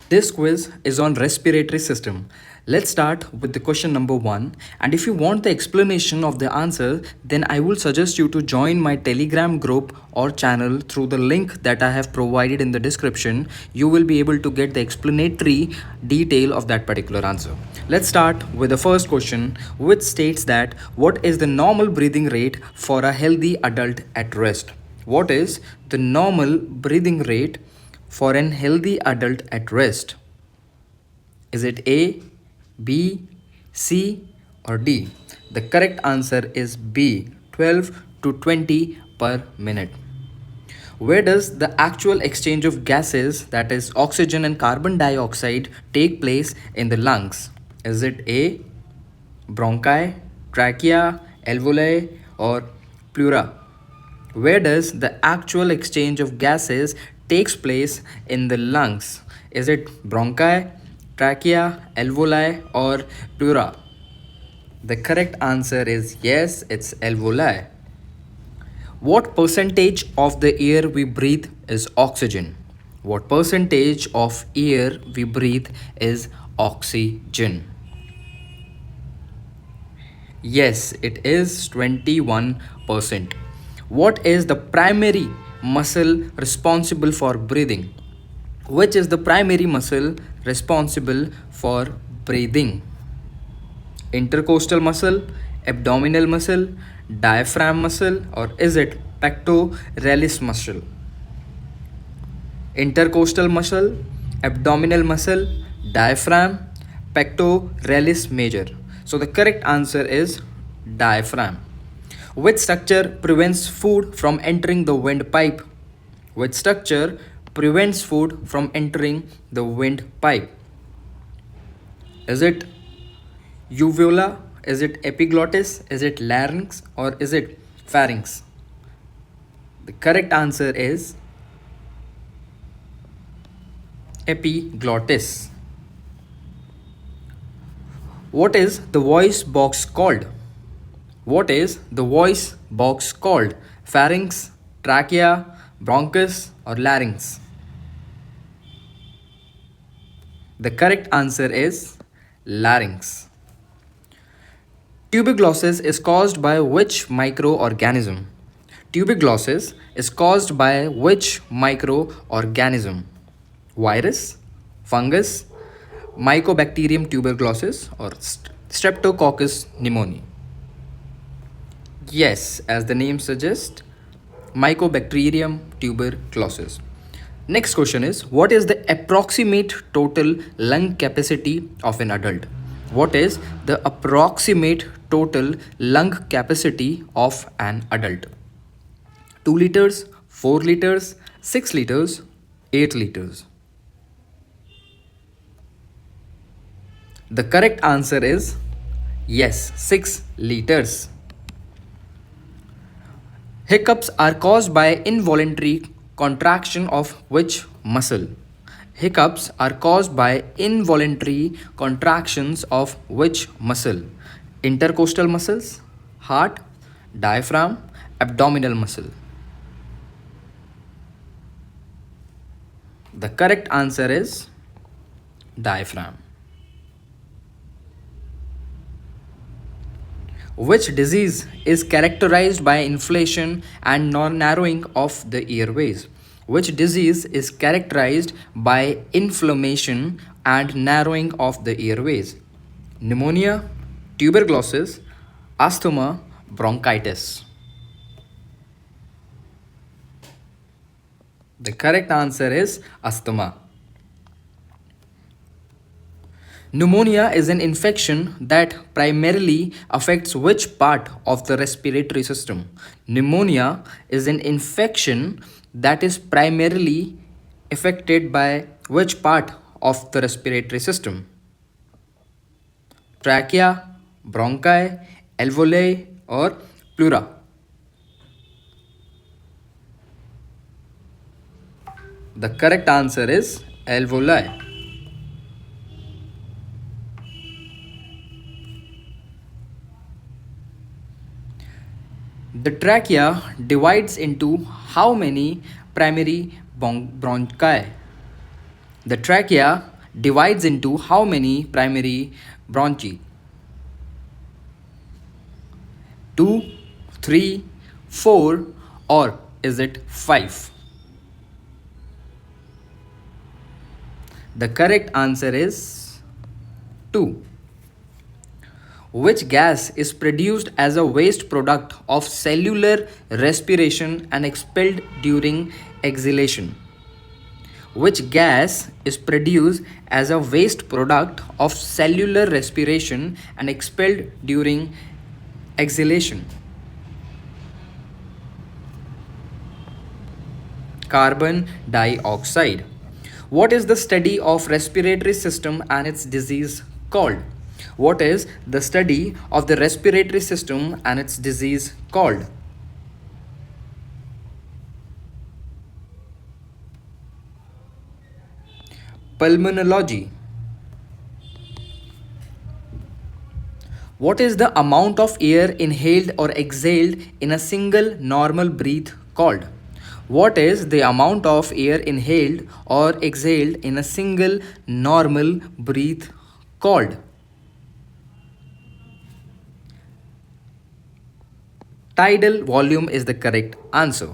This quiz is on respiratory system. Let's start with the question number 1, and if you want the explanation of the answer, then I will suggest you to join my Telegram group or channel through the link that I have provided in the description. You will be able to get the explanatory detail of that particular answer. Let's start with the first question, which states that what is the normal breathing rate for a healthy adult at rest? What is the normal breathing rate for an healthy adult at rest? Is it A, B, C, or D? The correct answer is B, 12 to 20 per minute. Where does the actual exchange of gases, that is oxygen and carbon dioxide, take place in the lungs? Is it A, bronchi, trachea, alveoli, or pleura? Where does the actual exchange of gases takes place in the lungs? Is it bronchi, trachea, alveoli, or pleura? The correct answer is yes, it's alveoli. What percentage of the air we breathe is oxygen? What percentage of air we breathe is oxygen? Yes, it is 21%. What is the primary muscle responsible for breathing? Which is the primary muscle responsible for breathing? Intercostal muscle, abdominal muscle, diaphragm muscle, or is it pectoralis muscle? Intercostal muscle, abdominal muscle, diaphragm, pectoralis major. So the correct answer is diaphragm. Which structure prevents food from entering the windpipe? Which structure prevents food from entering the windpipe? Is it uvula? Is it epiglottis? Is it larynx? Or is it pharynx? The correct answer is epiglottis. What is the voice box called? What is the voice box called? Pharynx, trachea, bronchus, or larynx? The correct answer is larynx. Tuberculosis is caused by which microorganism? Tuberculosis is caused by which microorganism? Virus, fungus, Mycobacterium tuberculosis, or Streptococcus pneumoniae? Yes, as the name suggests, Mycobacterium tuberculosis. Next question is, what is the approximate total lung capacity of an adult? What is the approximate total lung capacity of an adult? 2 liters, 4 liters, 6 liters, 8 liters. The correct answer is yes, 6 liters. Hiccups are caused by involuntary contraction of which muscle? Hiccups are caused by involuntary contractions of which muscle? Intercostal muscles, heart, diaphragm, abdominal muscle. The correct answer is diaphragm. Which disease is characterized by inflation and narrowing of the airways? Which disease is characterized by inflammation and narrowing of the airways? Pneumonia, tuberculosis, asthma, bronchitis. The correct answer is asthma. Pneumonia is an infection that primarily affects which part of the respiratory system? Pneumonia is an infection that is primarily affected by which part of the respiratory system? Trachea, bronchi, alveoli, or pleura? The correct answer is alveoli. The trachea divides into how many primary bronchi? The trachea divides into how many primary bronchi? 2, 3, 4, or is it 5? The correct answer is 2. Which gas is produced as a waste product of cellular respiration and expelled during exhalation? Which gas is produced as a waste product of cellular respiration and expelled during exhalation? Carbon dioxide. What is the study of respiratory system and its disease called? What is the study of the respiratory system and its disease called? Pulmonology. What is the amount of air inhaled or exhaled in a single normal breath called? What is the amount of air inhaled or exhaled in a single normal breath called? Tidal volume is the correct answer.